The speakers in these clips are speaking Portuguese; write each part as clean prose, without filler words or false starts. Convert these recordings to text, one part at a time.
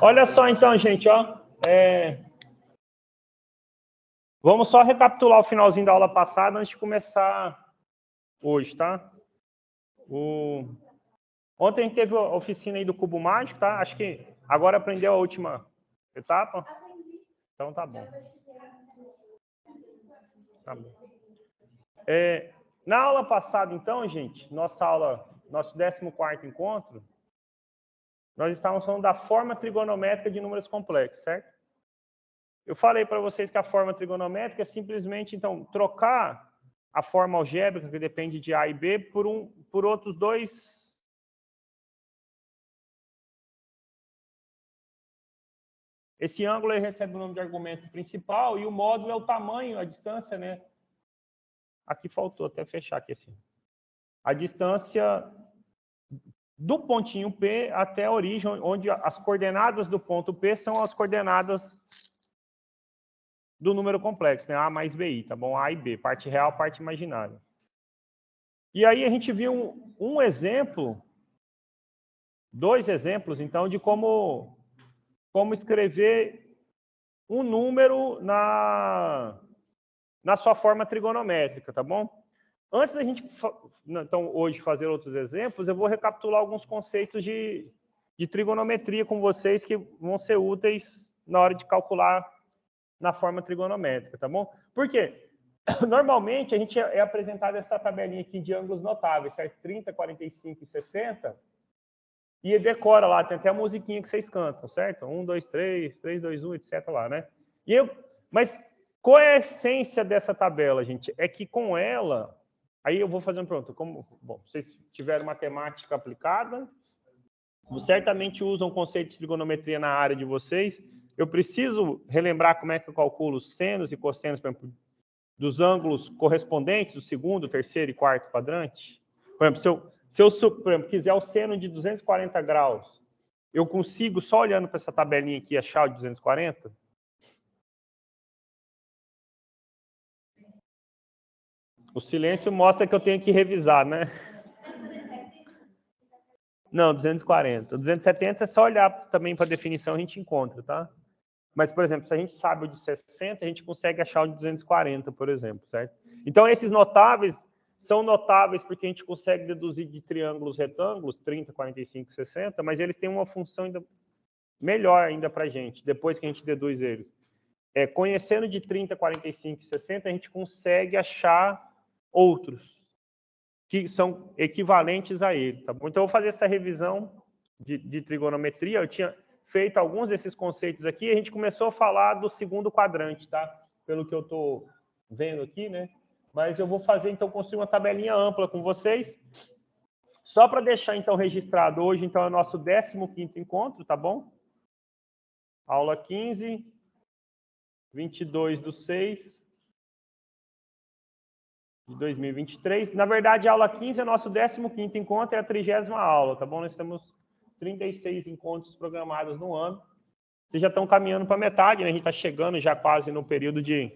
Olha só então, gente, ó. Vamos só recapitular o finalzinho da aula passada antes de começar hoje, tá? Ontem a gente teve a oficina aí do cubo mágico, tá? Acho que agora aprendeu a última etapa. Então tá bom. Tá bom. Na aula passada, então, gente, nosso 14º encontro, nós estávamos falando da forma trigonométrica de números complexos, certo? Eu falei para vocês que a forma trigonométrica é simplesmente, então, trocar a forma algébrica, que depende de A e B, por outros dois. Esse ângulo aí recebe o nome de argumento principal e o módulo é o tamanho, a distância, né? Aqui faltou até fechar aqui assim. A distância do pontinho P até a origem, onde as coordenadas do ponto P são as coordenadas do número complexo, né? A mais BI, tá bom? A e B, parte real, parte imaginária. E aí a gente viu um exemplo, dois exemplos, então, de como escrever um número na sua forma trigonométrica, tá bom? Antes da gente, então, hoje fazer outros exemplos, eu vou recapitular alguns conceitos de trigonometria com vocês que vão ser úteis na hora de calcular na forma trigonométrica, tá bom? Por quê? Normalmente, a gente é apresentado essa tabelinha aqui de ângulos notáveis, certo? 30, 45 e 60, e decora lá, tem até a musiquinha que vocês cantam, certo? 1, 2, 3, 3, 2, 1, etc. lá, né? Mas qual é a essência dessa tabela, gente? É que com ela, aí eu vou fazer uma pergunta, bom, vocês tiveram matemática aplicada, certamente usam o conceito de trigonometria na área de vocês. Eu preciso relembrar como é que eu calculo senos e cossenos, por exemplo, dos ângulos correspondentes do segundo, terceiro e quarto quadrante? Por exemplo, se eu por exemplo, quiser o seno de 240 graus, eu consigo, só olhando para essa tabelinha aqui, achar o de 240? O silêncio mostra que eu tenho que revisar, né? Não, 240. O 270 é só olhar também para a definição, a gente encontra, tá? Mas, por exemplo, se a gente sabe o de 60, a gente consegue achar o de 240, por exemplo, certo? Então, esses notáveis são notáveis porque a gente consegue deduzir de triângulos retângulos, 30, 45, 60, mas eles têm uma função ainda melhor ainda para a gente, depois que a gente deduz eles. Conhecendo de 30, 45 e 60, a gente consegue achar outros que são equivalentes a ele, tá bom? Então, eu vou fazer essa revisão de trigonometria. Eu tinha feito alguns desses conceitos aqui, e a gente começou a falar do segundo quadrante, tá? Pelo que eu estou vendo aqui, né? Mas eu vou fazer, então, construir uma tabelinha ampla com vocês, só para deixar, então, registrado. Hoje, então, é o nosso 15º encontro, tá bom? Aula 15, 22/6 de 2023. Na verdade, a aula 15 é nosso 15º encontro, é a 30ª aula, tá bom? Nós temos 36 encontros programados no ano. Vocês já estão caminhando para metade, né? A gente está chegando já quase no período de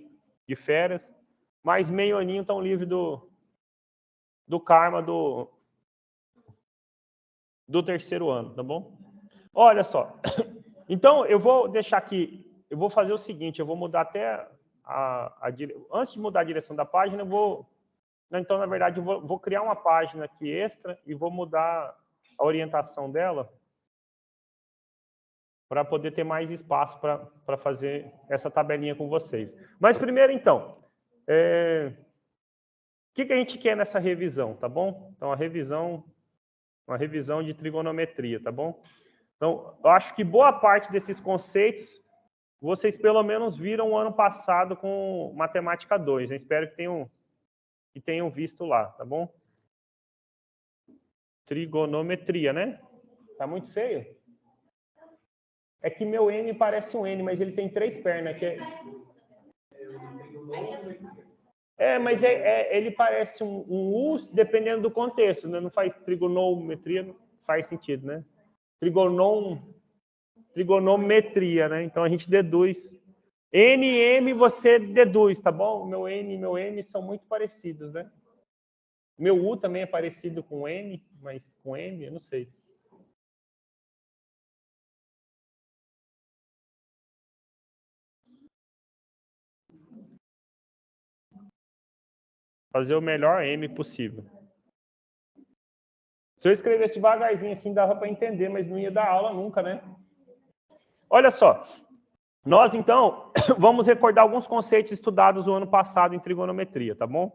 férias. Mais meio aninho estão livres do karma do terceiro ano, tá bom? Olha só. Então, eu vou deixar aqui, eu vou fazer o seguinte, eu vou mudar até antes de mudar a direção da página, eu vou... Então, na verdade, eu vou criar uma página aqui extra e vou mudar a orientação dela para poder ter mais espaço para fazer essa tabelinha com vocês. Mas primeiro, então, o que a gente quer nessa revisão, tá bom? Então, uma revisão de trigonometria, tá bom? Então, eu acho que boa parte desses conceitos vocês pelo menos viram o ano passado com Matemática 2. Eu espero que tenham visto lá, tá bom? Trigonometria, né? Tá muito feio? É que meu N parece um N, mas ele tem 3 pernas. Mas ele parece um U, dependendo do contexto, né? Não faz trigonometria, não faz sentido, né? trigonometria, né? Então a gente deduz. N e M você deduz, tá bom? Meu N e meu M são muito parecidos, né? Meu U também é parecido com N, mas com M, eu não sei. Fazer o melhor M possível. Se eu escrevesse devagarzinho assim, dava para entender, mas não ia dar aula nunca, né? Olha só. Nós, então, vamos recordar alguns conceitos estudados no ano passado em trigonometria, tá bom?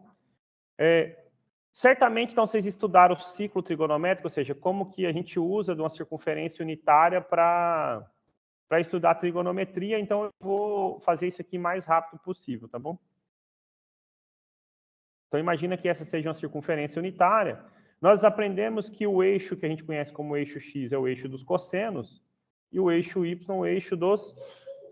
Certamente, então, vocês estudaram o ciclo trigonométrico, ou seja, como que a gente usa de uma circunferência unitária para estudar trigonometria. Então, eu vou fazer isso aqui o mais rápido possível, tá bom? Então, imagina que essa seja uma circunferência unitária. Nós aprendemos que o eixo que a gente conhece como eixo x é o eixo dos cossenos e o eixo y é o eixo dos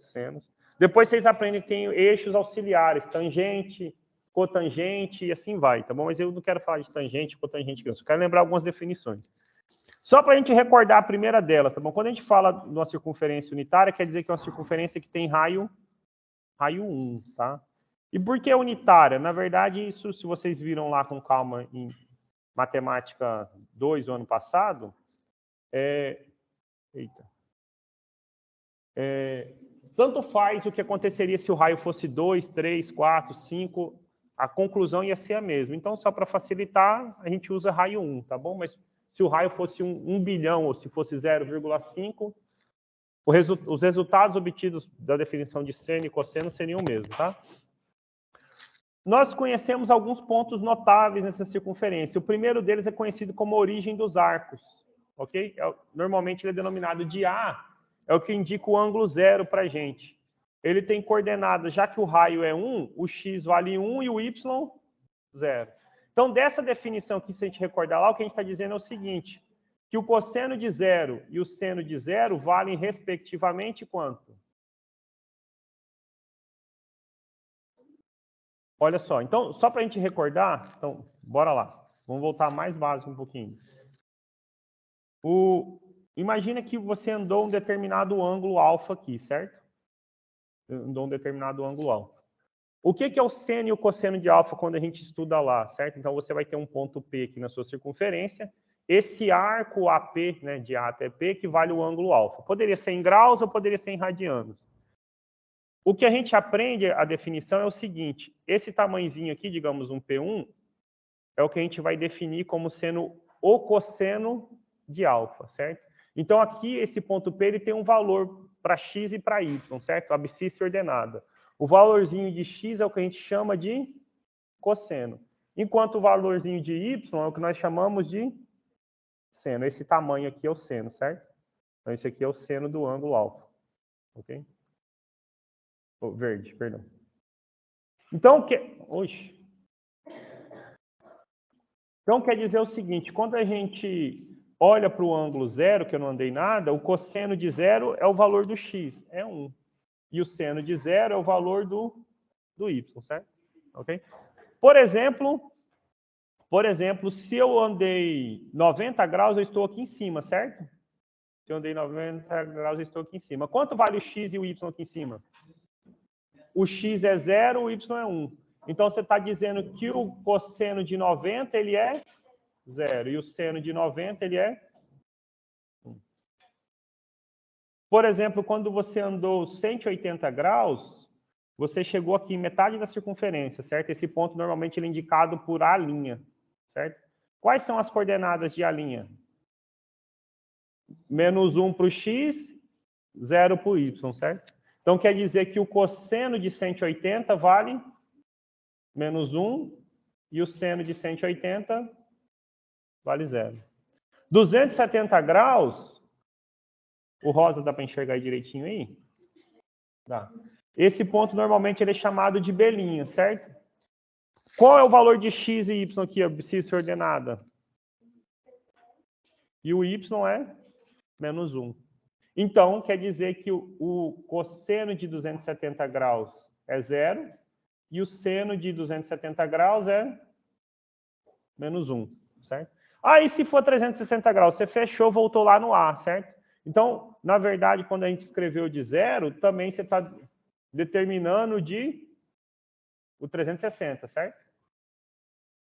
senos. Depois vocês aprendem que tem eixos auxiliares, tangente, cotangente e assim vai, tá bom? Mas eu não quero falar de tangente, cotangente, eu só quero lembrar algumas definições. Só para a gente recordar a primeira delas, tá bom? Quando a gente fala de uma circunferência unitária, quer dizer que é uma circunferência que tem raio 1, tá? E por que unitária? Na verdade, isso, se vocês viram lá com calma em Matemática 2, o ano passado, tanto faz o que aconteceria se o raio fosse 2, 3, 4, 5, a conclusão ia ser a mesma. Então, só para facilitar, a gente usa raio 1, tá bom? Mas se o raio fosse 1 bilhão ou se fosse 0,5, os resultados obtidos da definição de seno e cosseno seriam o mesmo, tá? Nós conhecemos alguns pontos notáveis nessa circunferência. O primeiro deles é conhecido como origem dos arcos, ok? Normalmente ele é denominado de A, é o que indica o ângulo zero para a gente. Ele tem coordenadas, já que o raio é 1, o x vale 1 e o y, 0. Então, dessa definição aqui, se a gente recordar lá, o que a gente está dizendo é o seguinte, que o cosseno de 0 e o seno de 0 valem, respectivamente, quanto? Olha só, então, só para a gente recordar, então, bora lá. Vamos voltar mais básico um pouquinho. Imagina que você andou um determinado ângulo alfa aqui, certo? Andou um determinado ângulo alfa. O que é o seno e o cosseno de alfa quando a gente estuda lá, certo? Então, você vai ter um ponto P aqui na sua circunferência. Esse arco AP, né, de A até P, que vale o ângulo alfa. Poderia ser em graus ou poderia ser em radianos. O que a gente aprende, a definição é o seguinte, esse tamanhozinho aqui, digamos um P1, é o que a gente vai definir como sendo o cosseno de alfa, certo? Então, aqui, esse ponto P, ele tem um valor para x e para y, certo? Abscissa ordenada. O valorzinho de x é o que a gente chama de cosseno, enquanto o valorzinho de y é o que nós chamamos de seno. Esse tamanho aqui é o seno, certo? Então, esse aqui é o seno do ângulo alfa, ok? Verde, perdão. Então, então, quer dizer o seguinte, quando a gente olha para o ângulo zero, que eu não andei nada, o cosseno de zero é o valor do x, é 1. E o seno de zero é o valor do y, certo? Ok? Por exemplo, se eu andei 90 graus, eu estou aqui em cima, certo? Se eu andei 90 graus, eu estou aqui em cima. Quanto vale o x e o y aqui em cima? O x é 0, o y é 1. Então, você está dizendo que o cosseno de 90, ele é 0. E o seno de 90, ele é 1. Por exemplo, quando você andou 180 graus, você chegou aqui em metade da circunferência, certo? Esse ponto, normalmente, ele é indicado por A', certo? Quais são as coordenadas de A'? Menos 1 para o x, 0 para o y, certo? Então, quer dizer que o cosseno de 180 vale menos 1 e o seno de 180 vale 0. 270 graus, o rosa dá para enxergar aí direitinho aí? Dá. Esse ponto, normalmente, ele é chamado de belinha, certo? Qual é o valor de x e y aqui, a abscissa ordenada? E o y é menos 1. Então, quer dizer que o cosseno de 270 graus é 0 e o seno de 270 graus é menos 1, certo? Aí, se for 360 graus, você fechou, voltou lá no A, certo? Então, na verdade, quando a gente escreveu de 0, também você está determinando o 360, certo?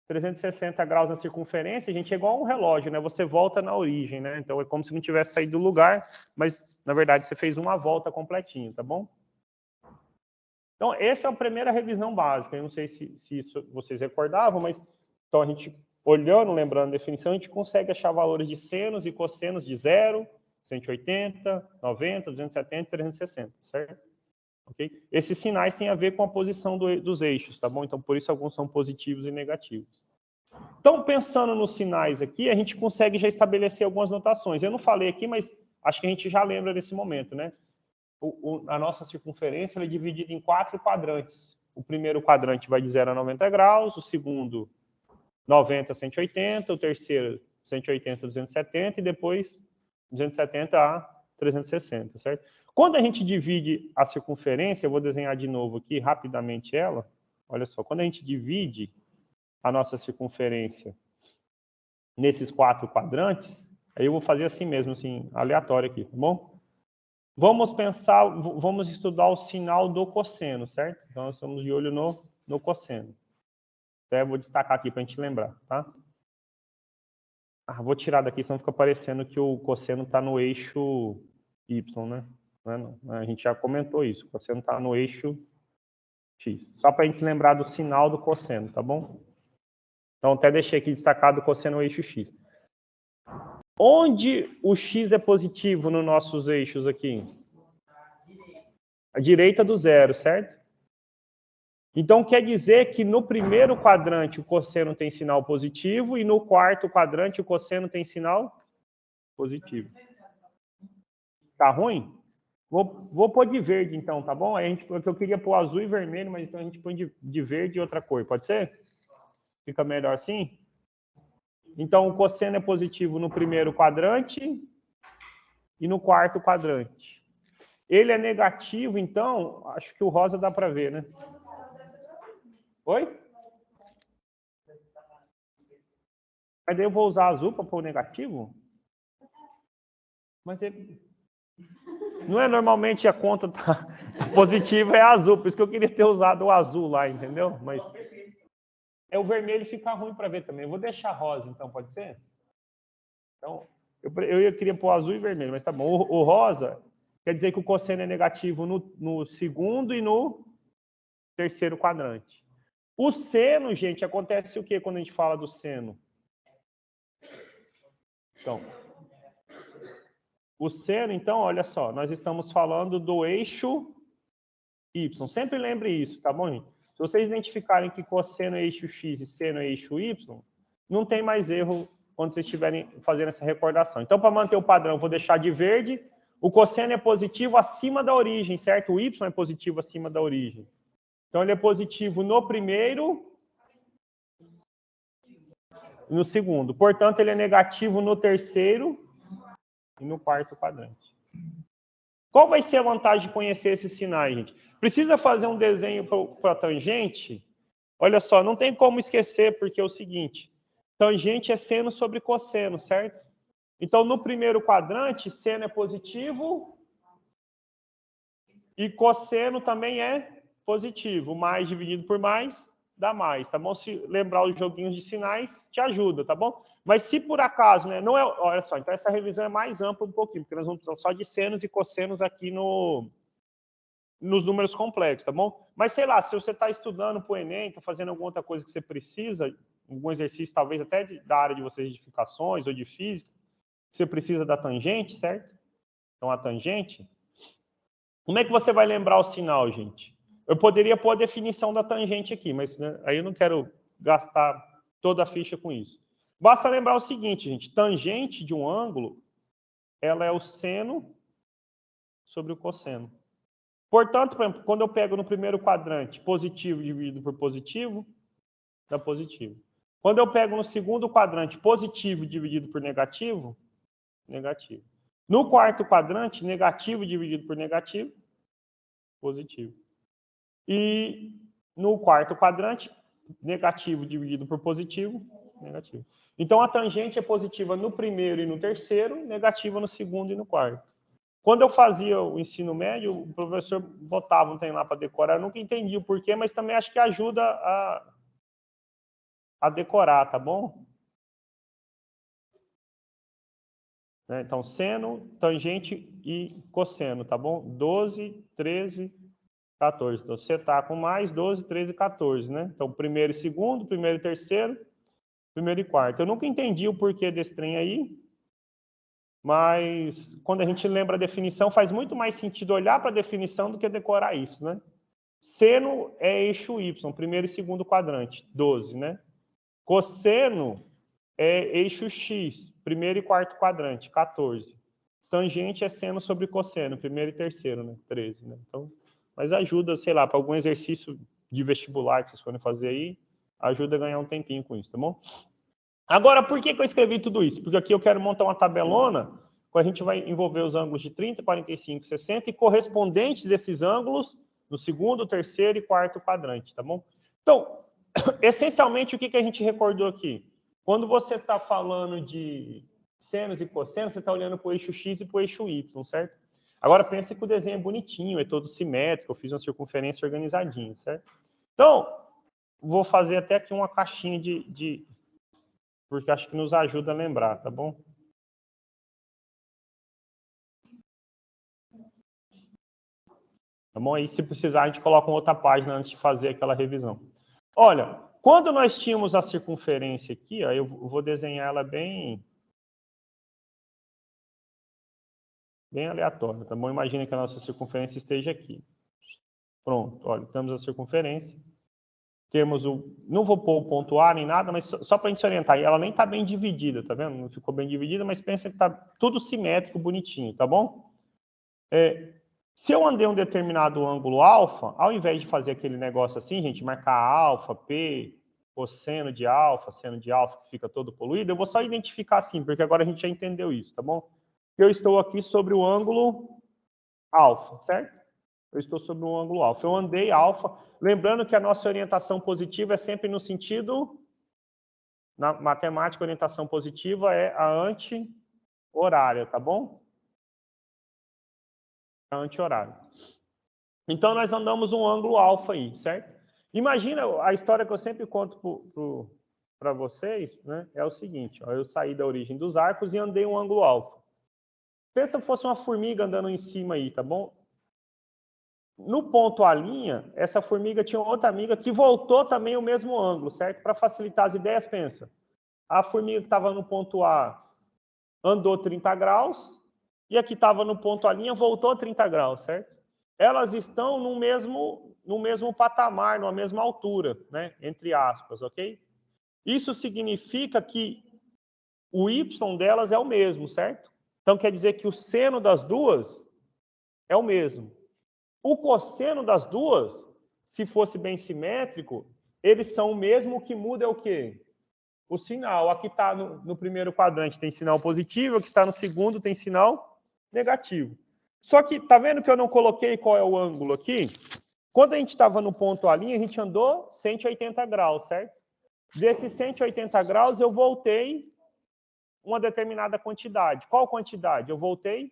360 graus na circunferência, a gente é igual a um relógio, né? Você volta na origem, né? Então é como se não tivesse saído do lugar, mas na verdade você fez uma volta completinho, tá bom? Então essa é a primeira revisão básica. Eu não sei se isso vocês recordavam, mas então a gente olhando, lembrando a definição, a gente consegue achar valores de senos e cossenos de 0, 180, 90, 270, 360, certo? Okay? Esses sinais têm a ver com a posição dos eixos, tá bom? Então, por isso, alguns são positivos e negativos. Então, pensando nos sinais aqui, a gente consegue já estabelecer algumas notações. Eu não falei aqui, mas acho que a gente já lembra desse momento, né? A nossa circunferência é dividida em 4 quadrantes. O primeiro quadrante vai de 0 a 90 graus, o segundo, 90 a 180, o terceiro, 180 a 270, e depois 270 a 360, certo? Quando a gente divide a circunferência, eu vou desenhar de novo aqui rapidamente ela. Olha só, quando a gente divide a nossa circunferência nesses 4 quadrantes, aí eu vou fazer assim mesmo, assim, aleatório aqui, tá bom? Vamos pensar, vamos estudar o sinal do cosseno, certo? Então, nós estamos de olho no cosseno. Até vou destacar aqui para a gente lembrar, tá? Vou tirar daqui, senão fica parecendo que o cosseno está no eixo Y, né? Não, a gente já comentou isso. O cosseno está no eixo X. Só para a gente lembrar do sinal do cosseno, tá bom? Então, até deixei aqui destacado o cosseno no eixo X. Onde o X é positivo nos nossos eixos aqui? À direita do zero, certo? Então, quer dizer que no primeiro quadrante o cosseno tem sinal positivo e no quarto quadrante o cosseno tem sinal positivo. Tá ruim? Vou pôr de verde, então, tá bom? Aí a gente, porque eu queria pôr azul e vermelho, mas então a gente põe de verde e outra cor, pode ser? Fica melhor assim? Então, o cosseno é positivo no primeiro quadrante e no quarto quadrante. Ele é negativo, então, acho que o rosa dá para ver, né? Oi? Mas daí eu vou usar azul para pôr o negativo? Mas ele... Não é normalmente a conta tá positiva é azul, por isso que eu queria ter usado o azul lá, entendeu? Mas o vermelho fica ruim para ver também. Eu vou deixar rosa, então, pode ser? Então, eu queria pôr azul e vermelho, mas tá bom. O rosa quer dizer que o cosseno é negativo no segundo e no terceiro quadrante. O seno, gente, acontece o que quando a gente fala do seno? Então, o seno, então, olha só, nós estamos falando do eixo Y. Sempre lembre isso, tá bom, gente? Se vocês identificarem que cosseno é eixo X e seno é eixo Y, não tem mais erro quando vocês estiverem fazendo essa recordação. Então, para manter o padrão, vou deixar de verde. O cosseno é positivo acima da origem, certo? O Y é positivo acima da origem. Então, ele é positivo no primeiro e no segundo. Portanto, ele é negativo no terceiro e no quarto quadrante. Qual vai ser a vantagem de conhecer esses sinais, gente? Precisa fazer um desenho para a tangente? Olha só, não tem como esquecer, porque é o seguinte, tangente é seno sobre cosseno, certo? Então, no primeiro quadrante, seno é positivo e cosseno também é positivo. Mais dividido por mais, dá mais, tá bom? Se lembrar os joguinhos de sinais, te ajuda, tá bom? Mas se por acaso, né, não é... Olha só, então essa revisão é mais ampla um pouquinho, porque nós vamos precisar só de senos e cossenos aqui nos números complexos, tá bom? Mas, sei lá, se você está estudando para o Enem, está fazendo alguma outra coisa que você precisa, algum exercício talvez até da área de vocês de edificações ou de física, você precisa da tangente, certo? Então, a tangente... Como é que você vai lembrar o sinal, gente? Eu poderia pôr a definição da tangente aqui, mas né, aí eu não quero gastar toda a ficha com isso. Basta lembrar o seguinte, gente. Tangente de um ângulo, ela é o seno sobre o cosseno. Portanto, por exemplo, quando eu pego no primeiro quadrante positivo dividido por positivo, dá positivo. Quando eu pego no segundo quadrante positivo dividido por negativo, negativo. No quarto quadrante, negativo dividido por negativo, positivo. E no quarto quadrante, negativo dividido por positivo, negativo. Então, a tangente é positiva no primeiro e no terceiro, negativa no segundo e no quarto. Quando eu fazia o ensino médio, o professor botava um trem lá para decorar. Eu nunca entendi o porquê, mas também acho que ajuda a decorar, tá bom? Então, seno, tangente e cosseno, tá bom? 12, 13, 14. Então, você está com mais 12, 13 e 14, né? Então, primeiro e segundo, primeiro e terceiro, primeiro e quarto. Eu nunca entendi o porquê desse trem aí, mas quando a gente lembra a definição, faz muito mais sentido olhar para a definição do que decorar isso, né? Seno é eixo Y, primeiro e segundo quadrante, 12, né? Cosseno é eixo X, primeiro e quarto quadrante, 14. Tangente é seno sobre cosseno, primeiro e terceiro, né? 13, né? Então, mas ajuda, sei lá, para algum exercício de vestibular que vocês forem fazer aí, ajuda a ganhar um tempinho com isso, tá bom? Agora, por que eu escrevi tudo isso? Porque aqui eu quero montar uma tabelona, a gente vai envolver os ângulos de 30, 45, 60 e correspondentes desses ângulos no segundo, terceiro e quarto quadrante, tá bom? Então, essencialmente, o que a gente recordou aqui? Quando você está falando de senos e cossenos, você está olhando para o eixo X e para o eixo Y, certo? Agora, pense que o desenho é bonitinho, é todo simétrico, eu fiz uma circunferência organizadinha, certo? Então, vou fazer até aqui uma caixinha porque acho que nos ajuda a lembrar, tá bom? Tá bom? Aí, se precisar, a gente coloca uma outra página antes de fazer aquela revisão. Olha, quando nós tínhamos a circunferência aqui, ó, eu vou desenhar ela bem aleatória, tá bom? Imagina que a nossa circunferência esteja aqui. Pronto, olha, temos a circunferência. Temos o... Não vou pôr o ponto A nem nada, mas só para a gente se orientar. Ela nem está bem dividida, tá vendo? Não ficou bem dividida, mas pensa que está tudo simétrico, bonitinho, tá bom? Se eu andei um determinado ângulo alfa, ao invés de fazer aquele negócio assim, gente, marcar alfa, P, cosseno de alfa, seno de alfa, que fica todo poluído, eu vou só identificar assim, porque agora a gente já entendeu isso, tá bom? Eu estou aqui sobre o ângulo alfa, certo? Eu estou sobre um ângulo alfa. Eu andei alfa. Lembrando que a nossa orientação positiva é sempre no sentido... Na matemática, a orientação positiva é a anti-horária, tá bom? A anti-horária. Então, nós andamos um ângulo alfa aí, certo? Imagina, a história que eu sempre conto para vocês, né? É o seguinte, ó, eu saí da origem dos arcos e andei um ângulo alfa. Pensa se fosse uma formiga andando em cima aí, tá bom? No ponto A', essa formiga tinha outra amiga que voltou também o mesmo ângulo, certo? Para facilitar as ideias, pensa. A formiga que estava no ponto A andou 30 graus e a que estava no ponto A' voltou 30 graus, certo? Elas estão no mesmo patamar, numa mesma altura, né? Entre aspas, ok? Isso significa que o y delas é o mesmo, certo? Então, quer dizer que o seno das duas é o mesmo. O cosseno das duas, se fosse bem simétrico, eles são o mesmo, o que muda é o quê? O sinal. Aqui está no primeiro quadrante tem sinal positivo, aqui está no segundo tem sinal negativo. Só que, tá vendo que eu não coloquei qual é o ângulo aqui? Quando a gente estava no ponto A', a gente andou 180 graus, certo? Desses 180 graus, eu voltei uma determinada quantidade. Qual quantidade? Eu voltei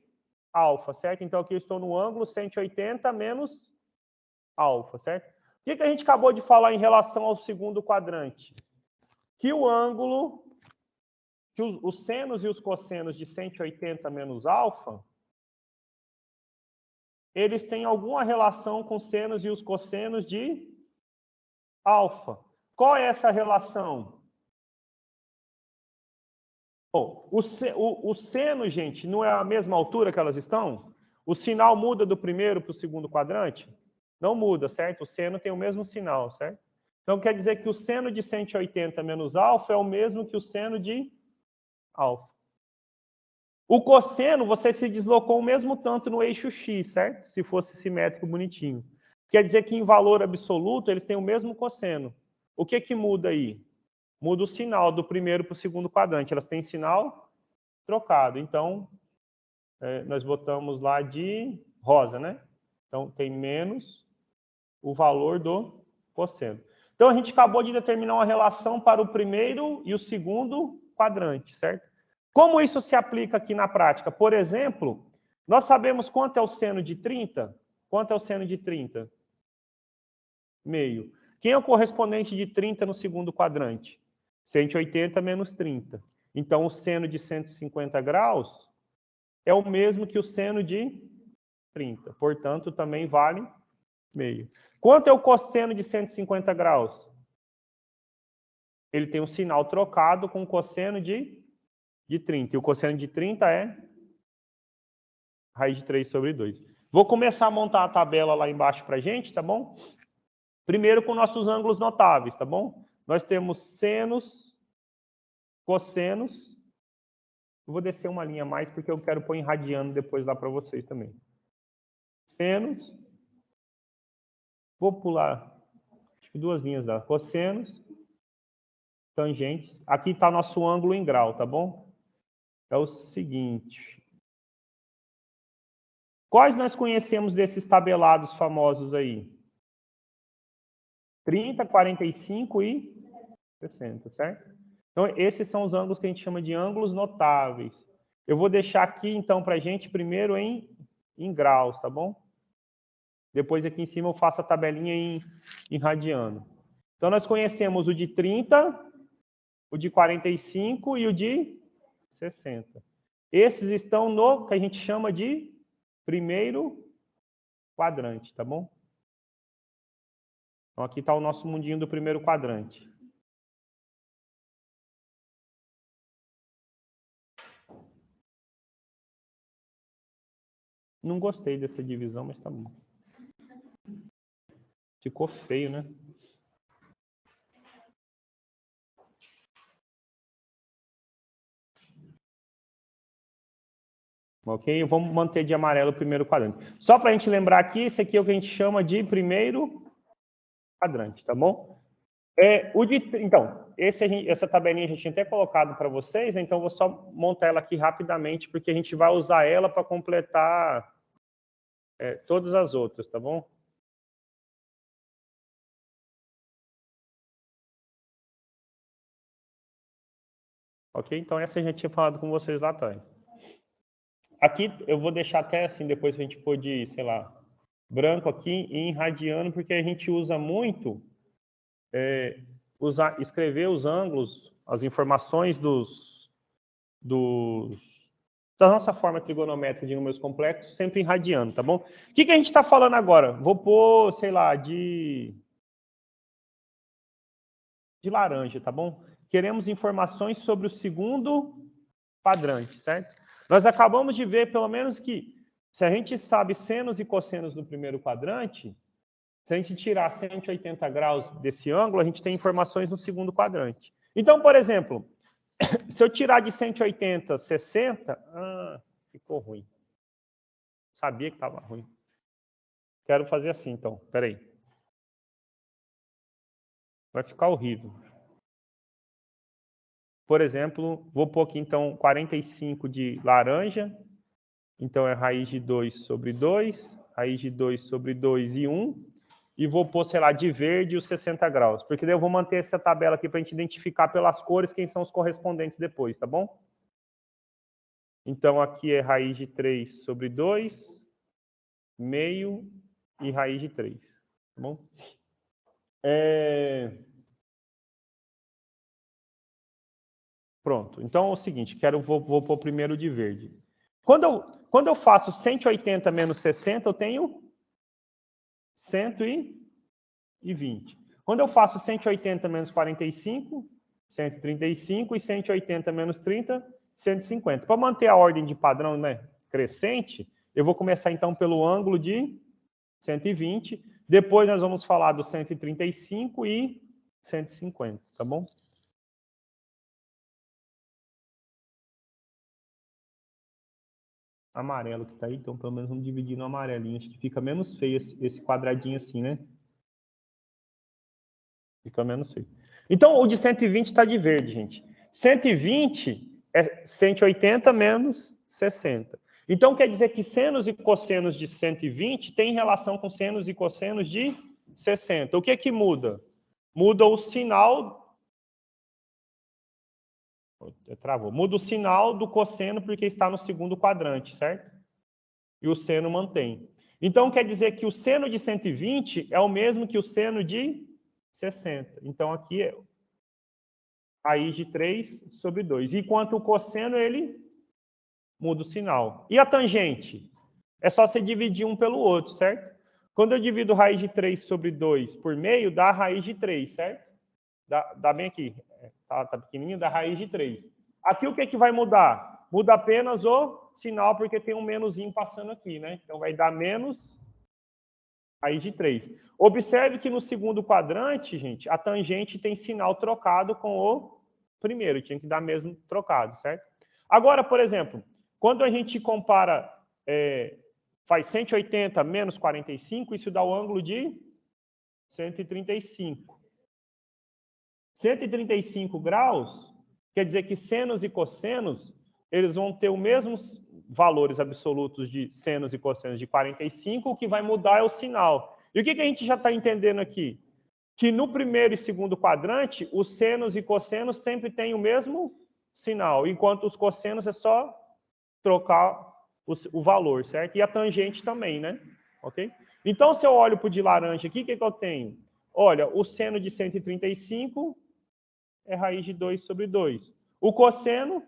alfa, certo? Então, aqui eu estou no ângulo 180 menos alfa, certo? O que a gente acabou de falar em relação ao segundo quadrante? Que o ângulo, que os senos e os cossenos de 180 menos alfa, eles têm alguma relação com os senos e os cossenos de alfa. Qual é essa relação? Bom, o seno, gente, não é a mesma altura que elas estão? O sinal muda do primeiro para o segundo quadrante? Não muda, certo? O seno tem o mesmo sinal, certo? Então, quer dizer que o seno de 180 menos alfa é o mesmo que o seno de alfa. O cosseno, você se deslocou o mesmo tanto no eixo X, certo? Se fosse simétrico bonitinho. Quer dizer que em valor absoluto, eles têm o mesmo cosseno. O que muda aí? Muda o sinal do primeiro para o segundo quadrante. Elas têm sinal trocado. Então, nós botamos lá de rosa, né? Então, tem menos o valor do cosseno. Então, a gente acabou de determinar uma relação para o primeiro e o segundo quadrante, certo? Como isso se aplica aqui na prática? Por exemplo, nós sabemos quanto é o seno de 30? Quanto é o seno de 30? Meio. Quem é o correspondente de 30 no segundo quadrante? 180 menos 30. Então, o seno de 150 graus é o mesmo que o seno de 30. Portanto, também vale meio. Quanto é o cosseno de 150 graus? Ele tem um sinal trocado com o cosseno de 30. E o cosseno de 30 é raiz de 3 sobre 2. Vou começar a montar a tabela lá embaixo para a gente, tá bom? Primeiro com nossos ângulos notáveis, tá bom? Nós temos senos, cossenos. Eu vou descer uma linha a mais porque eu quero pôr em radiano depois lá para vocês também. Senos. Vou pular acho que 2 linhas lá. Cossenos, tangentes. Aqui está nosso ângulo em grau, tá bom? É o seguinte. Quais nós conhecemos desses tabelados famosos aí? 30, 45 e 60, certo? Então, esses são os ângulos que a gente chama de ângulos notáveis. Eu vou deixar aqui, então, para a gente, primeiro em graus, tá bom? Depois, aqui em cima, eu faço a tabelinha em radiano. Então, nós conhecemos o de 30, o de 45 e o de 60. Esses estão no que a gente chama de primeiro quadrante, tá bom? Então, aqui está o nosso mundinho do primeiro quadrante. Não gostei dessa divisão, mas tá bom. Ficou feio, né? Ok? Vamos manter de amarelo o primeiro quadrante. Só para a gente lembrar aqui, esse aqui é o que a gente chama de primeiro quadrante, tá bom? Então, essa tabelinha a gente tinha até colocado para vocês, então eu vou só montar ela aqui rapidamente, porque a gente vai usar ela para completar todas as outras, tá bom? Ok? Então, essa a gente tinha falado com vocês lá atrás. Aqui eu vou deixar até assim, depois a gente pode, sei lá, branco aqui e em radiano, porque a gente usa muito escrever os ângulos, as informações da nossa forma trigonométrica de números complexos, sempre em radiano, tá bom? O que a gente está falando agora? Vou pôr, sei lá, de laranja, tá bom? Queremos informações sobre o segundo quadrante, certo? Nós acabamos de ver, pelo menos, que se a gente sabe senos e cossenos do primeiro quadrante, se a gente tirar 180 graus desse ângulo, a gente tem informações no segundo quadrante. Então, por exemplo, se eu tirar de 180, 60, ficou ruim. Sabia que estava ruim. Quero fazer assim, então. Espera aí. Vai ficar horrível. Por exemplo, vou pôr aqui, então, 45 de laranja. Então, é raiz de 2 sobre 2, raiz de 2 sobre 2 e 1. E vou pôr, sei lá, de verde os 60 graus. Porque daí eu vou manter essa tabela aqui para a gente identificar pelas cores quem são os correspondentes depois, tá bom? Então, aqui é raiz de 3 sobre 2, meio e raiz de 3. Tá bom? Pronto. Então, é o seguinte, vou pôr primeiro de verde. Quando eu faço 180 menos 60, eu tenho 120. Quando eu faço 180 menos 45, 135, e 180 menos 30, 150. Para manter a ordem de padrão, né, crescente, eu vou começar então pelo ângulo de 120. Depois nós vamos falar do 135 e 150, tá bom? Amarelo que tá aí, então pelo menos vamos dividir no amarelinho. Acho que fica menos feio esse quadradinho assim, né? Fica menos feio. Então, o de 120 está de verde, gente. 120 é 180 menos 60. Então, quer dizer que senos e cossenos de 120 têm relação com senos e cossenos de 60. O que é que muda? Muda o sinal Travou. Muda o sinal do cosseno porque está no segundo quadrante, certo? E o seno mantém. Então, quer dizer que o seno de 120 é o mesmo que o seno de 60. Então, aqui é raiz de 3 sobre 2. Enquanto o cosseno, ele muda o sinal. E a tangente? É só você dividir um pelo outro, certo? Quando eu divido raiz de 3 sobre 2 por meio, dá a raiz de 3, certo? Dá bem aqui. Tá pequenininho, dá raiz de 3. Aqui o que vai mudar? Muda apenas o sinal, porque tem um menuzinho passando aqui, né? Então vai dar menos raiz de 3. Observe que no segundo quadrante, gente, a tangente tem sinal trocado com o primeiro. Tinha que dar mesmo trocado, certo? Agora, por exemplo, quando a gente compara, faz 180 menos 45, isso dá o ângulo de 135. 135 graus, quer dizer que senos e cossenos, eles vão ter os mesmos valores absolutos de senos e cossenos de 45, o que vai mudar é o sinal. E o que a gente já está entendendo aqui? Que no primeiro e segundo quadrante, os senos e cossenos sempre têm o mesmo sinal, enquanto os cossenos é só trocar o valor, certo? E a tangente também, né? Ok? Então, se eu olho para o de laranja aqui, o que eu tenho? Olha, o seno de 135 é raiz de 2 sobre 2. O cosseno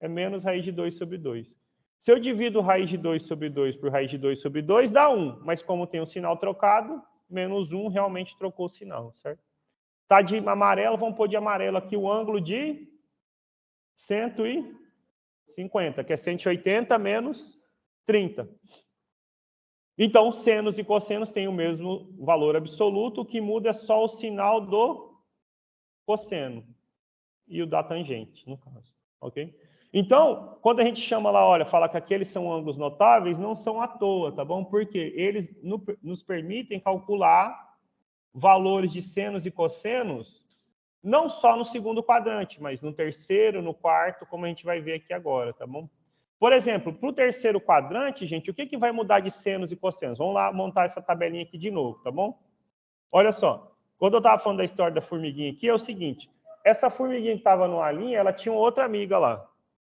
é menos raiz de 2 sobre 2. Se eu divido raiz de 2 sobre 2 por raiz de 2 sobre 2, dá 1. Mas como tem um sinal trocado, menos 1 realmente trocou o sinal, certo? Tá de amarelo, vamos pôr de amarelo aqui o ângulo de 150, que é 180 menos 30. Então, senos e cossenos têm o mesmo valor absoluto, o que muda é só o sinal do cosseno e o da tangente, no caso, ok? Então, quando a gente chama lá, olha, fala que aqueles são ângulos notáveis, não são à toa, tá bom? Porque eles nos permitem calcular valores de senos e cossenos, não só no segundo quadrante, mas no terceiro, no quarto, como a gente vai ver aqui agora, tá bom? Por exemplo, para o terceiro quadrante, gente, o que vai mudar de senos e cossenos? Vamos lá montar essa tabelinha aqui de novo, tá bom? Olha só, quando eu estava falando da história da formiguinha aqui, é o seguinte, essa formiguinha que estava numa linha, ela tinha outra amiga lá.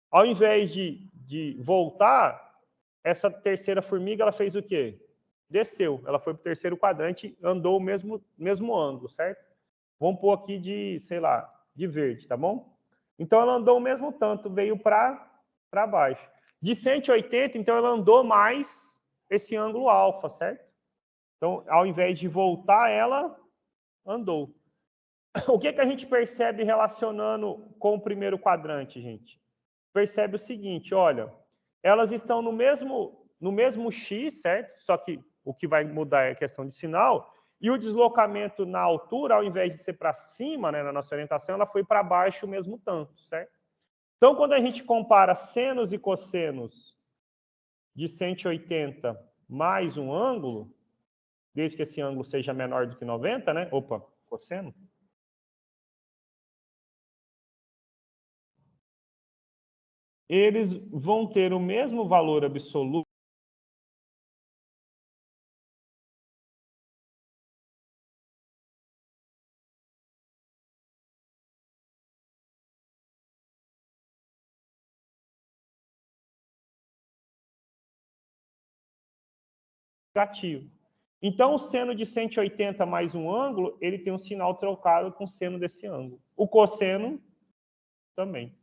Ao invés de voltar, essa terceira formiga, ela fez o quê? Desceu. Ela foi para o terceiro quadrante, andou o mesmo ângulo, certo? Vamos pôr aqui de, sei lá, de verde, tá bom? Então, ela andou o mesmo tanto, veio para baixo. De 180, então, ela andou mais esse ângulo alfa, certo? Então, ao invés de voltar, ela andou. O que a gente percebe relacionando com o primeiro quadrante, gente? Percebe o seguinte, olha, elas estão no mesmo X, certo? Só que o que vai mudar é a questão de sinal, e o deslocamento na altura, ao invés de ser para cima, né, na nossa orientação, ela foi para baixo o mesmo tanto, certo? Então, quando a gente compara senos e cossenos de 180 mais um ângulo, desde que esse ângulo seja menor do que 90, né? Opa, cosseno. Eles vão ter o mesmo valor absoluto negativo. Então, o seno de 180 mais um ângulo, ele tem um sinal trocado com o seno desse ângulo. O cosseno também.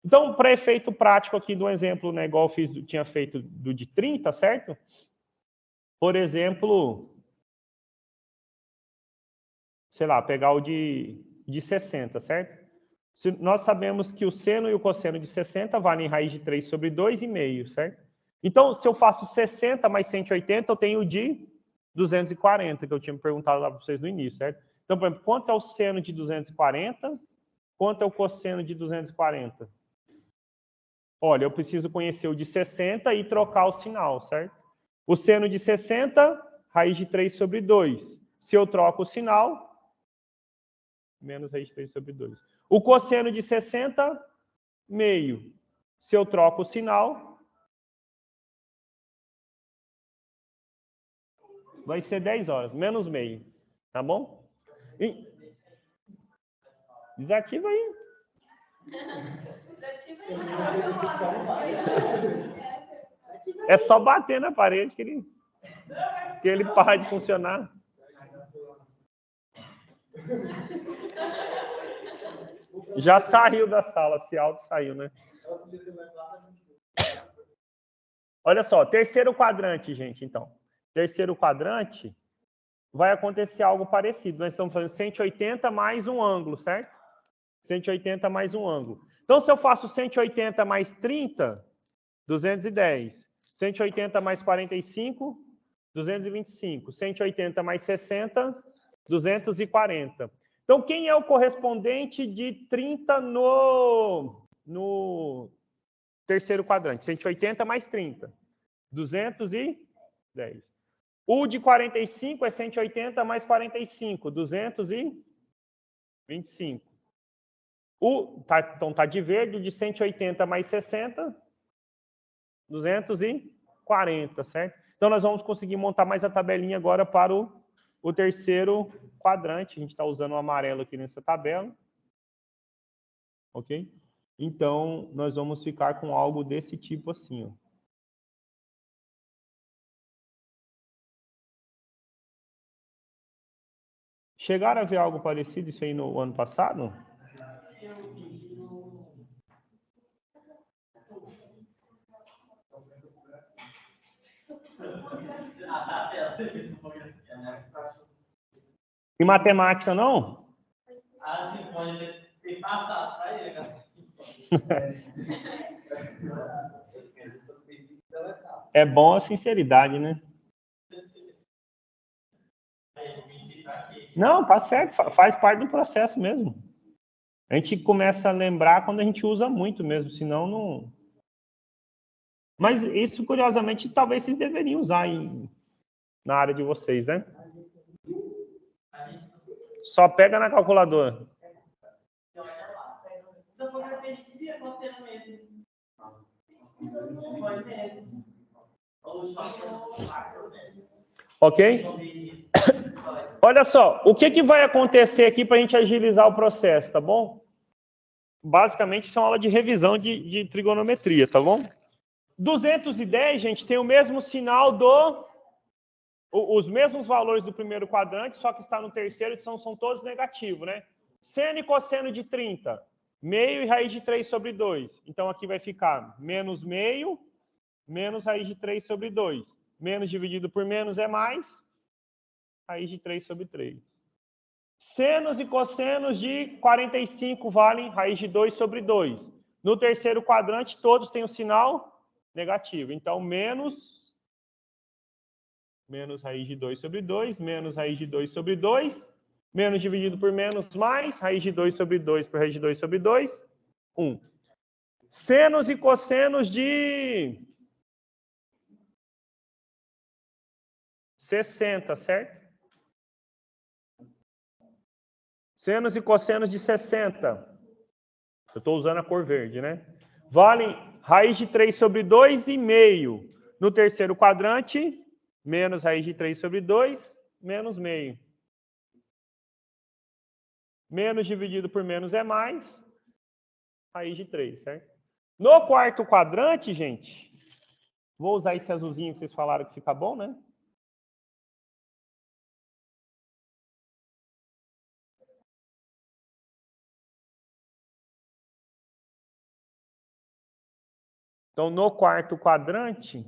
Então, para efeito prático aqui do exemplo, né, igual eu tinha feito do de 30, certo? Por exemplo, sei lá, pegar o de 60, certo? Nós sabemos que o seno e o cosseno de 60 valem raiz de 3 sobre 2,5, certo? Então, se eu faço 60 mais 180, eu tenho o de 240, que eu tinha perguntado lá para vocês no início, certo? Então, por exemplo, quanto é o seno de 240? Quanto é o cosseno de 240? Olha, eu preciso conhecer o de 60 e trocar o sinal, certo? O seno de 60, raiz de 3 sobre 2. Se eu troco o sinal, menos raiz de 3 sobre 2. O cosseno de 60, meio. Se eu troco o sinal, vai ser 10 horas, menos meio. Tá bom? E... Desativa aí. É só bater na parede que ele para de funcionar. Já saiu da sala, se auto saiu, né? Olha só, terceiro quadrante, gente, então. Terceiro quadrante, vai acontecer algo parecido. Nós estamos fazendo 180 mais um ângulo, certo? 180 mais um ângulo. Então, se eu faço 180 mais 30, 210. 180 mais 45, 225. 180 mais 60, 240. Então, quem é o correspondente de 30 no terceiro quadrante? 180 mais 30, 210. O de 45 é 180 mais 45, 225. Então, tá de verde, o de 180 mais 60, 240, certo? Então, nós vamos conseguir montar mais a tabelinha agora para o terceiro quadrante. A gente está usando o amarelo aqui nessa tabela. Ok? Então, nós vamos ficar com algo desse tipo assim, ó. Chegaram a ver algo parecido isso aí no ano passado? E matemática, não? Pode ter passado para ele, cara. É bom a sinceridade, né? Não, tá certo, faz parte do processo mesmo. A gente começa a lembrar quando a gente usa muito mesmo, senão não... Mas isso, curiosamente, talvez vocês deveriam usar na área de vocês, né? Só pega na calculadora. Ok? Olha só, o que vai acontecer aqui para a gente agilizar o processo, tá bom? Basicamente, isso é uma aula de revisão de trigonometria, tá bom? 210, gente, tem o mesmo sinal os mesmos valores do primeiro quadrante, só que está no terceiro, então são todos negativos, né? Seno e cosseno de 30, meio e raiz de 3 sobre 2. Então, aqui vai ficar menos meio, menos raiz de 3 sobre 2. Menos dividido por menos é mais, raiz de 3 sobre 3. Senos e cossenos de 45 valem raiz de 2 sobre 2. No terceiro quadrante, todos têm o sinal negativo. Então, menos raiz de 2 sobre 2, menos raiz de 2 sobre 2, menos dividido por menos, mais, raiz de 2 sobre 2 por raiz de 2 sobre 2, 1. Senos e cossenos de 60, certo? Senos e cossenos de 60. Eu estou usando a cor verde, né? Valem raiz de 3 sobre 2 e meio. No terceiro quadrante, menos raiz de 3 sobre 2, menos meio. Menos dividido por menos é mais, raiz de 3, certo? No quarto quadrante, gente, vou usar esse azulzinho que vocês falaram que fica bom, né? Então, no quarto quadrante,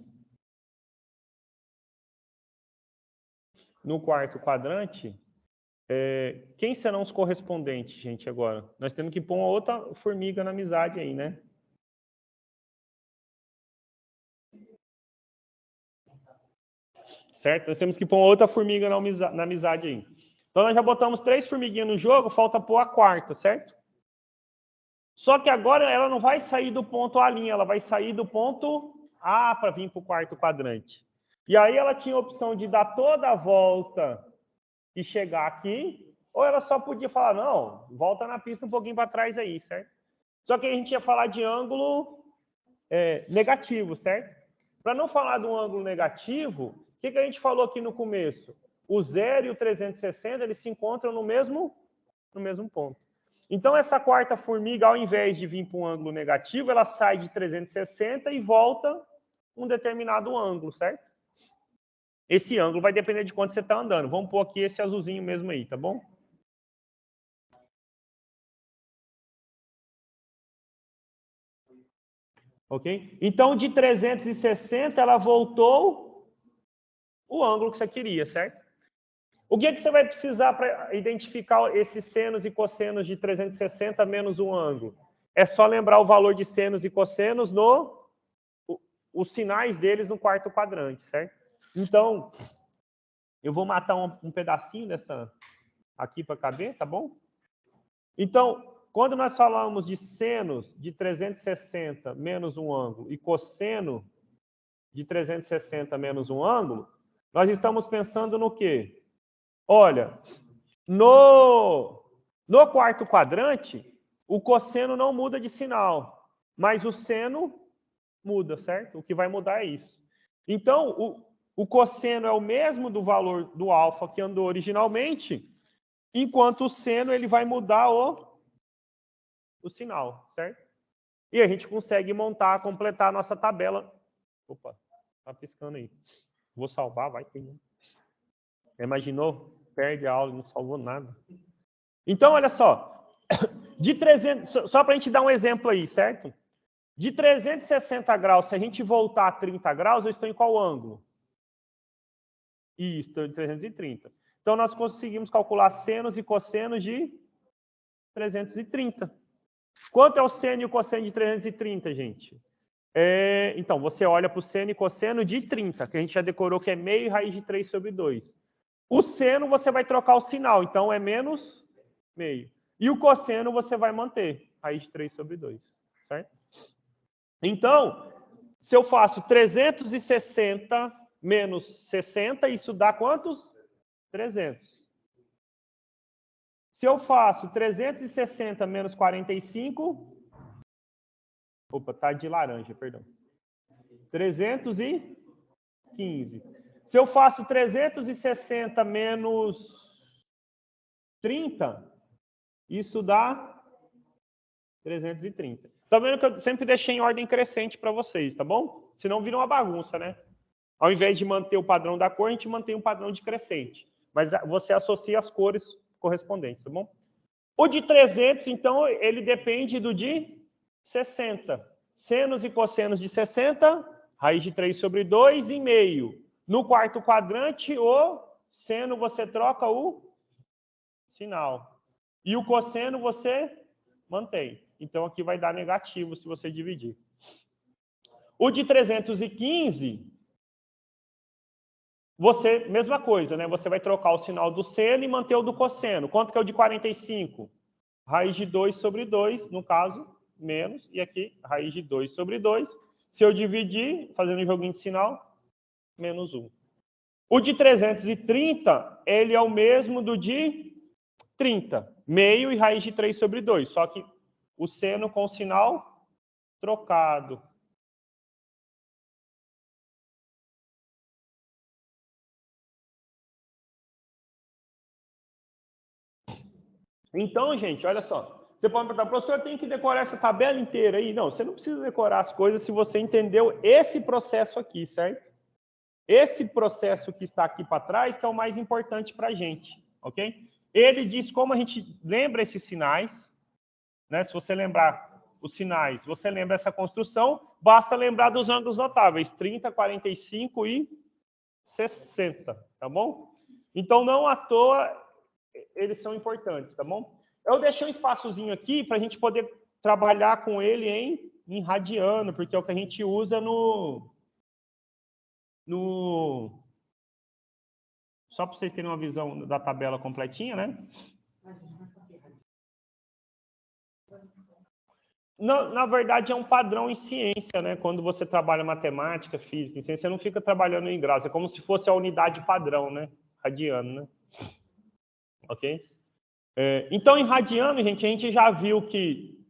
quem serão os correspondentes, gente, agora? Nós temos que pôr uma outra formiga na amizade aí, né? Certo? Nós temos que pôr uma outra formiga na amizade aí. Então, nós já botamos 3 formiguinhas no jogo, falta pôr a quarta, certo? Só que agora ela não vai sair do ponto A', ela vai sair do ponto A para vir para o quarto quadrante. E aí ela tinha a opção de dar toda a volta e chegar aqui, ou ela só podia falar, não, volta na pista um pouquinho para trás aí, certo? Só que a gente ia falar de ângulo negativo, certo? Para não falar de um ângulo negativo, o que a gente falou aqui no começo? O 0 e o 360, eles se encontram no mesmo ponto. Então, essa quarta formiga, ao invés de vir para um ângulo negativo, ela sai de 360 e volta um determinado ângulo, certo? Esse ângulo vai depender de quanto você está andando. Vamos pôr aqui esse azulzinho mesmo aí, tá bom? Ok? Então, de 360, ela voltou o ângulo que você queria, certo? O que é que você vai precisar para identificar esses senos e cossenos de 360 menos um ângulo? É só lembrar o valor de senos e cossenos os sinais deles no quarto quadrante, certo? Então, eu vou matar um pedacinho dessa aqui para caber, tá bom? Então, quando nós falamos de senos de 360 menos um ângulo e cosseno de 360 menos um ângulo, nós estamos pensando no quê? Olha, no quarto quadrante, o cosseno não muda de sinal, mas o seno muda, certo? O que vai mudar é isso. Então, o cosseno é o mesmo do valor do alfa que andou originalmente, enquanto o seno ele vai mudar o sinal, certo? E a gente consegue montar, completar a nossa tabela. Opa, tá piscando aí. Vou salvar, vai ter. Imaginou? Perde a aula e não salvou nada. Então, olha só. De 300, só para a gente dar um exemplo aí, certo? De 360 graus, se a gente voltar a 30 graus, eu estou em qual ângulo? Isso, estou em 330. Então, nós conseguimos calcular senos e cossenos de 330. Quanto é o seno e o cosseno de 330, gente? Então, você olha para o seno e cosseno de 30, que a gente já decorou que é meio e raiz de 3 sobre 2. O seno você vai trocar o sinal, então é menos meio. E o cosseno você vai manter, raiz de 3 sobre 2, certo? Então, se eu faço 360 menos 60, isso dá quantos? 300. Se eu faço 360 menos 45... Opa, tá de laranja, perdão. 315. Se eu faço 360 menos 30, isso dá 330. Tá vendo que eu sempre deixei em ordem crescente para vocês, tá bom? Senão vira uma bagunça, né? Ao invés de manter o padrão da cor, a gente mantém um padrão de crescente. Mas você associa as cores correspondentes, tá bom? O de 300, então, ele depende do de 60. Senos e cossenos de 60, raiz de 3 sobre 2 e meio. No quarto quadrante, o seno você troca o sinal. E o cosseno você mantém. Então, aqui vai dar negativo se você dividir. O de 315, você, mesma coisa, né? Você vai trocar o sinal do seno e manter o do cosseno. Quanto que é o de 45? Raiz de 2 sobre 2, no caso, menos. E aqui, raiz de 2 sobre 2. Se eu dividir, fazendo um joguinho de sinal, menos 1. O de 330, ele é o mesmo do de 30. Meio e raiz de 3 sobre 2. Só que o seno com o sinal trocado. Então, gente, olha só. Você pode perguntar, professor, tem que decorar essa tabela inteira aí? Não, você não precisa decorar as coisas se você entendeu esse processo aqui, certo? Esse processo que está aqui para trás que é o mais importante para a gente, ok? Ele diz como a gente lembra esses sinais, né? Se você lembrar os sinais, você lembra essa construção, basta lembrar dos ângulos notáveis, 30, 45 e 60, tá bom? Então, não à toa, eles são importantes, tá bom? Eu deixei um espaçozinho aqui para a gente poder trabalhar com ele em radiano, porque é o que a gente usa só para vocês terem uma visão da tabela completinha, né? Na verdade, é um padrão em ciência, né? Quando você trabalha matemática, física, em ciência, você não fica trabalhando em graus. É como se fosse a unidade padrão, né? Radiano, né? Ok? Então, em radiano, gente, a gente já viu que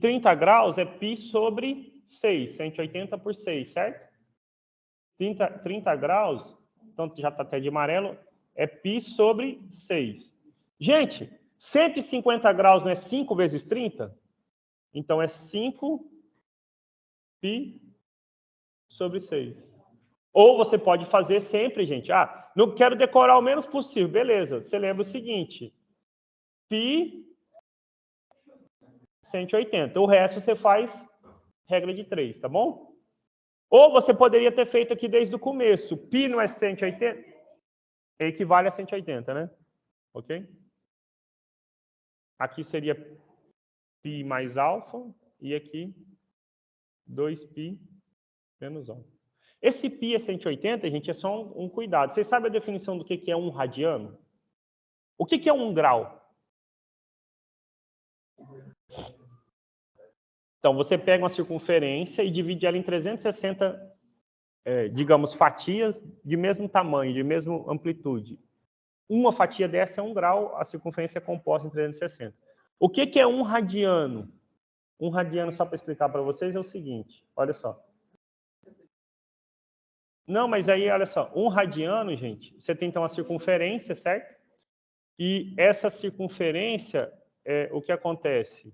30 graus é π sobre 6, 180 por 6, certo? 30 graus, então já está até de amarelo, é π sobre 6. Gente, 150 graus não é 5 vezes 30? Então, é 5 π sobre 6. Ou você pode fazer sempre, gente. Ah, não quero decorar o menos possível. Beleza. Você lembra o seguinte. π 180. O resto você faz regra de 3, tá bom? Ou você poderia ter feito aqui desde o começo. π não é 180? Equivale a 180, né? Ok? Aqui seria π mais alfa. E aqui 2π menos alfa. Esse π é 180, gente, é só um cuidado. Vocês sabem a definição do que é 1 radiano? O que é 1 grau? Então, você pega uma circunferência e divide ela em 360, digamos, fatias de mesmo tamanho, de mesma amplitude. Uma fatia dessa é 1 grau, a circunferência é composta em 360. O que é 1 radiano? 1 radiano, só para explicar para vocês, é o seguinte. Olha só. Não, mas aí, olha só. 1 radiano, gente, você tem então a circunferência, certo? E essa circunferência, o que acontece?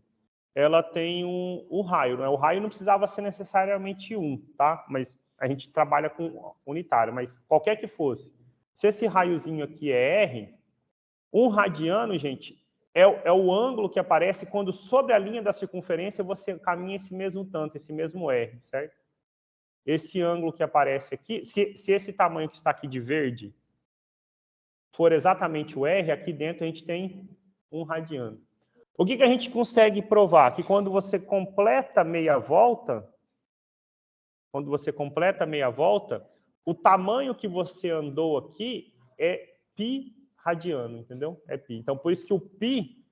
Ela tem um raio, né? O raio não precisava ser necessariamente 1, tá? Mas a gente trabalha com unitário, mas qualquer que fosse. Se esse raiozinho aqui é R, 1 radiano, gente, é o ângulo que aparece quando sobre a linha da circunferência você caminha esse mesmo tanto, esse mesmo R, certo? Esse ângulo que aparece aqui, se esse tamanho que está aqui de verde for exatamente o R, aqui dentro a gente tem 1 radiano. O que a gente consegue provar? Que quando você completa meia volta, o tamanho que você andou aqui é π radiano, entendeu? É π. Então, por isso que o π,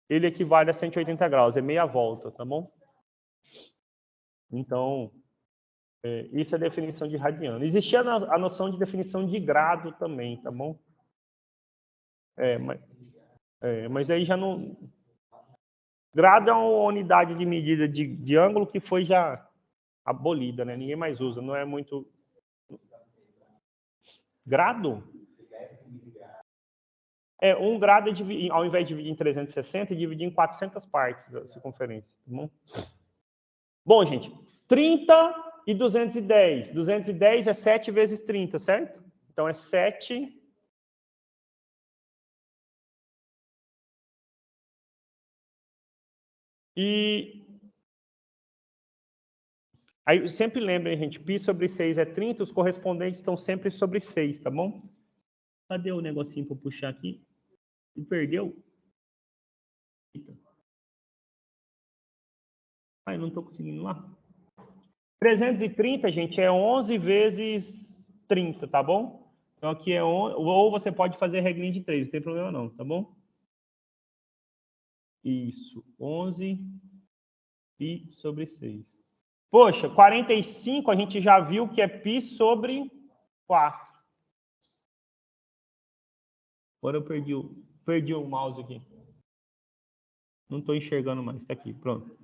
ele equivale a 180 graus, é meia volta, tá bom? Então, isso é a definição de radiano. Existia a noção de definição de grado também, tá bom? Mas aí já não... Grado é uma unidade de medida de ângulo que foi já abolida, né? Ninguém mais usa, não é muito... Grado? 1 grado é dividir, ao invés de dividir em 360, dividir em 400 partes a circunferência, tá bom? Bom, gente, 30 e 210. 210 é 7 vezes 30, certo? Então, é 7... E aí, sempre lembrem, gente, π sobre 6 é 30, os correspondentes estão sempre sobre 6, tá bom? Cadê o negocinho para puxar aqui? E perdeu? Ai, não estou conseguindo lá. 330, gente, é 11 vezes 30, tá bom? Então, aqui é 11, ou você pode fazer regrinha de 3, não tem problema não, tá bom? Isso, 11 π sobre 6. Poxa, 45 a gente já viu que é π sobre 4. Agora eu perdi o mouse aqui. Não estou enxergando mais. Está aqui, pronto.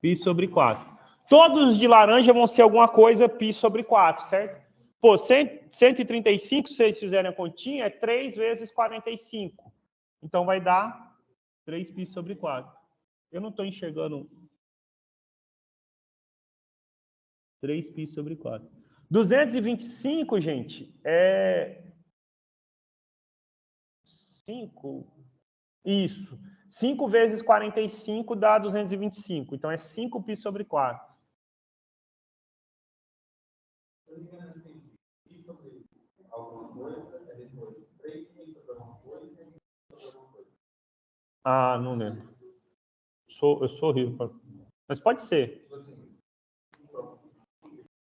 π sobre 4. Todos de laranja vão ser alguma coisa π sobre 4, certo? Pô, 135, se vocês fizerem a continha, é 3 vezes 45. Então vai dar 3π sobre 4. Eu não estou enxergando 3π sobre 4. 225, gente, é 5. Isso. 5 vezes 45 dá 225. Então, é 5π sobre 4. Ah, não lembro. Eu sou horrível. Mas pode ser.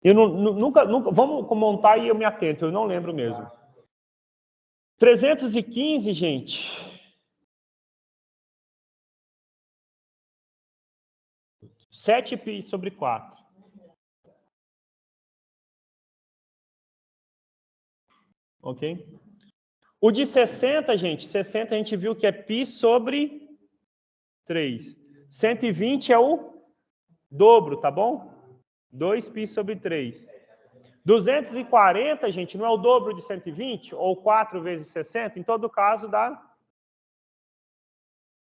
Eu nunca... Vamos montar e eu me atento. Eu não lembro mesmo. 315, gente... 7π sobre 4. Ok? O de 60, gente, 60 a gente viu que é π sobre 3. 120 é o dobro, tá bom? 2π sobre 3. 240, gente, não é o dobro de 120? Ou 4 vezes 60? Em todo caso, dá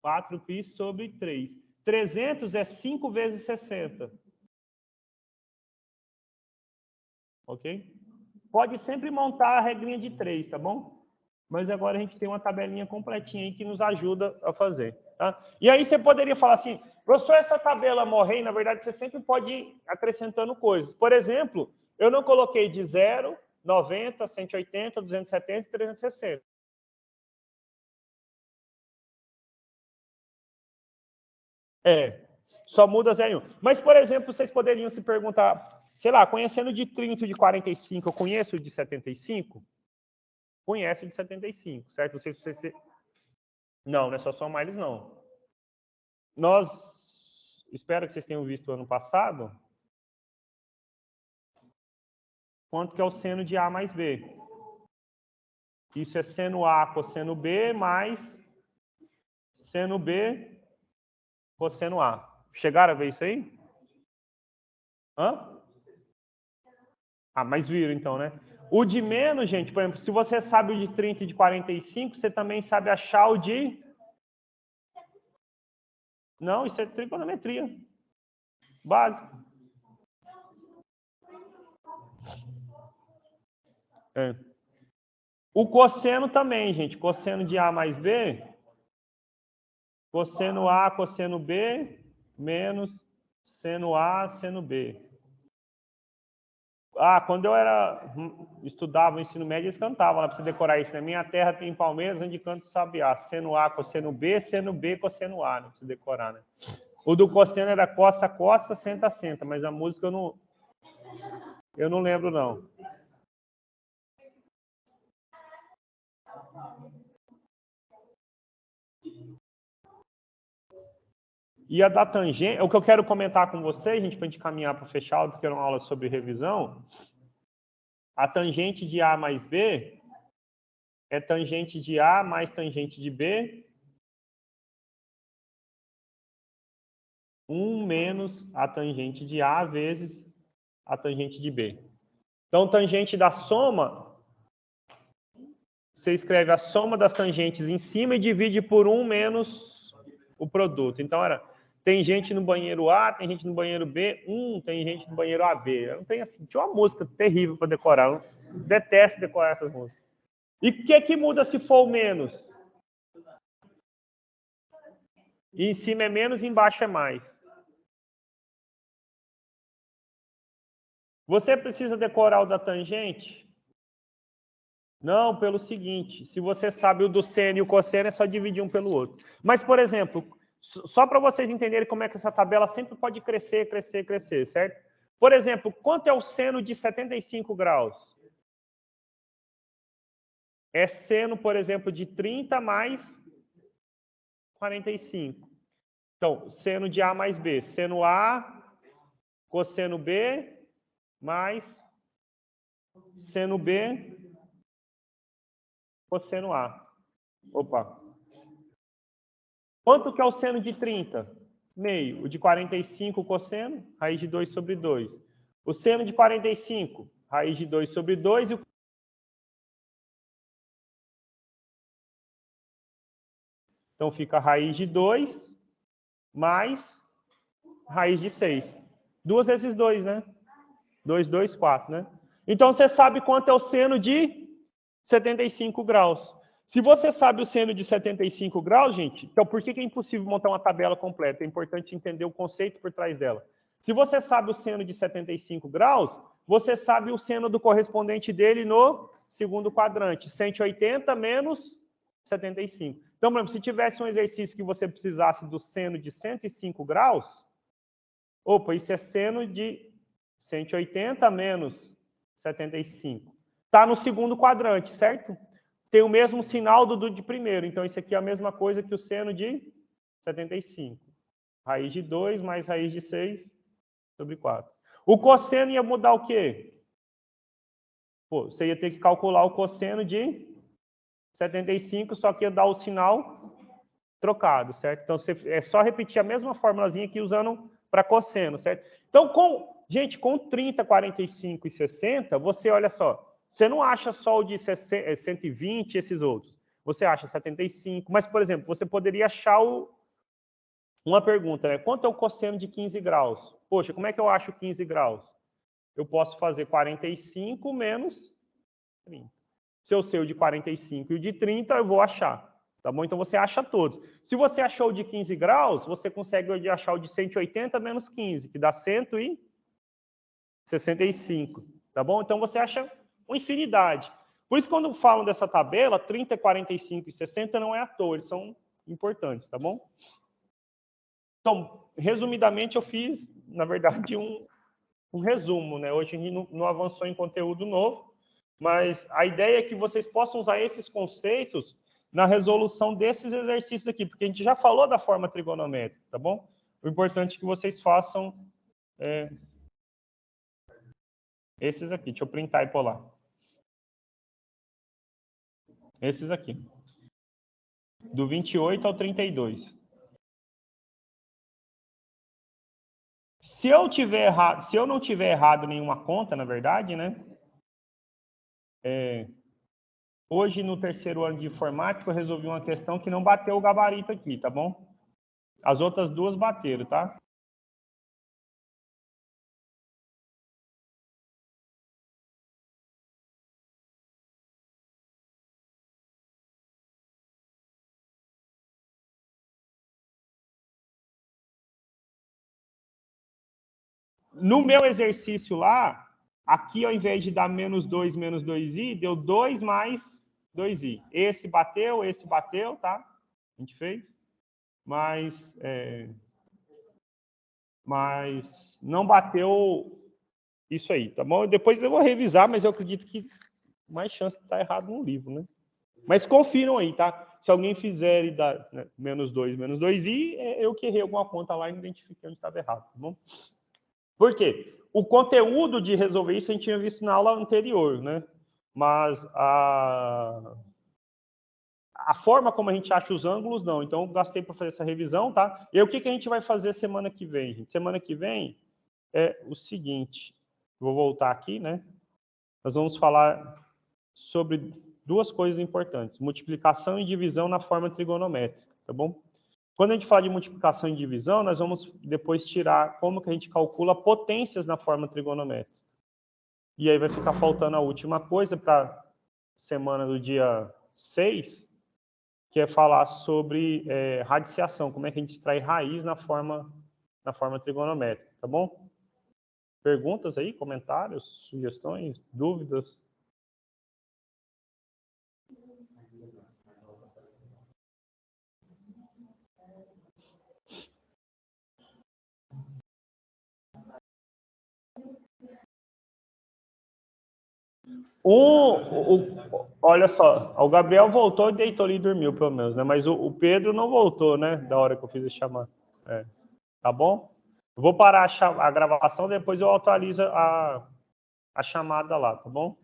4π sobre 3. 300 é 5 vezes 60. Ok? Pode sempre montar a regrinha de 3, tá bom? Mas agora a gente tem uma tabelinha completinha aí que nos ajuda a fazer. Tá? E aí você poderia falar assim, professor, essa tabela morre, na verdade você sempre pode ir acrescentando coisas. Por exemplo, eu não coloquei de 0, 90, 180, 270 e 360. Só muda 0 e 1. Mas, por exemplo, vocês poderiam se perguntar, sei lá, conhecendo de 30 e de 45, eu conheço de 75? Conheço de 75, certo? Vocês... Não, não é só somar eles, não. Nós, espero que vocês tenham visto ano passado, quanto que é o seno de A mais B. Isso é seno A cosseno B mais seno B cosseno A. Chegaram a ver isso aí? Hã? Ah, mas viram então, né? O de menos, gente, por exemplo, se você sabe o de 30 e de 45, você também sabe achar o de... Não, isso é trigonometria básica. O cosseno também, gente. Cosseno de A mais B. Cosseno A, cosseno B, menos seno A, seno B. Ah, quando eu estudava o ensino médio, eles cantavam lá para você decorar isso, né? Minha terra tem palmeiras onde canto sabiá. Seno A, cosseno B, cosseno A, né? Para você decorar, né? O do cosseno era coça, coça, senta, senta, mas a música eu não lembro, não. E a da tangente, o que eu quero comentar com vocês, gente, para a gente caminhar para fechar, porque era uma aula sobre revisão, a tangente de A mais B é tangente de A mais tangente de B, 1 menos a tangente de A vezes a tangente de B. Então, tangente da soma, você escreve a soma das tangentes em cima e divide por 1 menos o produto. Então, era tem gente no banheiro A, tem gente no banheiro B, tem gente no banheiro AB. Não tem assim, tinha uma música terrível para decorar. Eu detesto decorar essas músicas. E o que muda se for o menos? E em cima é menos e embaixo é mais. Você precisa decorar o da tangente? Não, pelo seguinte, se você sabe o do seno e o cosseno, é só dividir um pelo outro. Mas, por exemplo, só para vocês entenderem como é que essa tabela sempre pode crescer, crescer, crescer, certo? Por exemplo, quanto é o seno de 75 graus? É seno, por exemplo, de 30 mais 45. Então, seno de A mais B. Seno A, cosseno B, mais seno B, cosseno A. Opa. Quanto que é o seno de 30? Meio. O de 45, cosseno, raiz de 2 sobre 2. O seno de 45, raiz de 2 sobre 2. Então, fica raiz de 2 mais raiz de 6. 2 vezes 2, né? 2, 2, 4, né? Então, você sabe quanto é o seno de 75 graus. Se você sabe o seno de 75 graus, gente, então por que é impossível montar uma tabela completa? É importante entender o conceito por trás dela. Se você sabe o seno de 75 graus, você sabe o seno do correspondente dele no segundo quadrante. 180 menos 75. Então, por exemplo, se tivesse um exercício que você precisasse do seno de 105 graus, opa, isso é seno de 180 menos 75. Está no segundo quadrante, certo? Tem o mesmo sinal do de primeiro. Então, isso aqui é a mesma coisa que o seno de 75. Raiz de 2 mais raiz de 6 sobre 4. O cosseno ia mudar o quê? Pô, você ia ter que calcular o cosseno de 75, só que ia dar o sinal trocado, certo? Então, é só repetir a mesma formulazinha aqui usando para cosseno, certo? Então, Gente, com 30, 45 e 60, você, olha só, você não acha só o de 120 e esses outros. Você acha 75, mas, por exemplo, você poderia achar uma pergunta, né? Quanto é o cosseno de 15 graus? Poxa, como é que eu acho 15 graus? Eu posso fazer 45 menos 30. Se eu sei o de 45 e o de 30, eu vou achar. Tá bom? Então, você acha todos. Se você achou o de 15 graus, você consegue achar o de 180 menos 15, que dá 165. Tá bom? Então, você acha uma infinidade. Por isso, quando falam dessa tabela, 30, 45 e 60 não é à toa, eles são importantes, tá bom? Então, resumidamente, eu fiz, na verdade, um resumo, né? Hoje a gente não avançou em conteúdo novo, mas a ideia é que vocês possam usar esses conceitos na resolução desses exercícios aqui, porque a gente já falou da forma trigonométrica, tá bom? O importante é que vocês façam esses aqui. Deixa eu printar e pular. Esses aqui. Do 28 ao 32. Se eu não tiver errado nenhuma conta, na verdade, né? Hoje, no terceiro ano de informática, eu resolvi uma questão que não bateu o gabarito aqui, tá bom? As outras duas bateram, tá? No meu exercício lá, aqui ao invés de dar menos 2i, deu 2 mais 2i. Esse bateu, tá? A gente fez. Mas não bateu isso aí, tá bom? Depois eu vou revisar, mas eu acredito que mais chance de estar errado no livro, né? Mas confiram aí, tá? Se alguém fizer e dar menos 2i, eu que errei alguma conta lá e não identifiquei onde estava errado, tá bom? Por quê? O conteúdo de resolver isso a gente tinha visto na aula anterior, né? Mas a forma como a gente acha os ângulos, não. Então, eu gastei para fazer essa revisão, tá? E o que a gente vai fazer semana que vem, gente? Semana que vem é o seguinte. Vou voltar aqui, né? Nós vamos falar sobre duas coisas importantes. Multiplicação e divisão na forma trigonométrica, tá bom? Quando a gente fala de multiplicação e divisão, nós vamos depois tirar como que a gente calcula potências na forma trigonométrica. E aí vai ficar faltando a última coisa para semana do dia 6, que é falar sobre radiciação, como é que a gente extrai raiz na forma trigonométrica, tá bom? Perguntas aí, comentários, sugestões, dúvidas? Olha só, o Gabriel voltou e deitou ali e dormiu, pelo menos, né? Mas o Pedro não voltou, né? Da hora que eu fiz a chamada. Tá bom? Eu vou parar a gravação, depois eu atualizo a chamada lá, tá bom?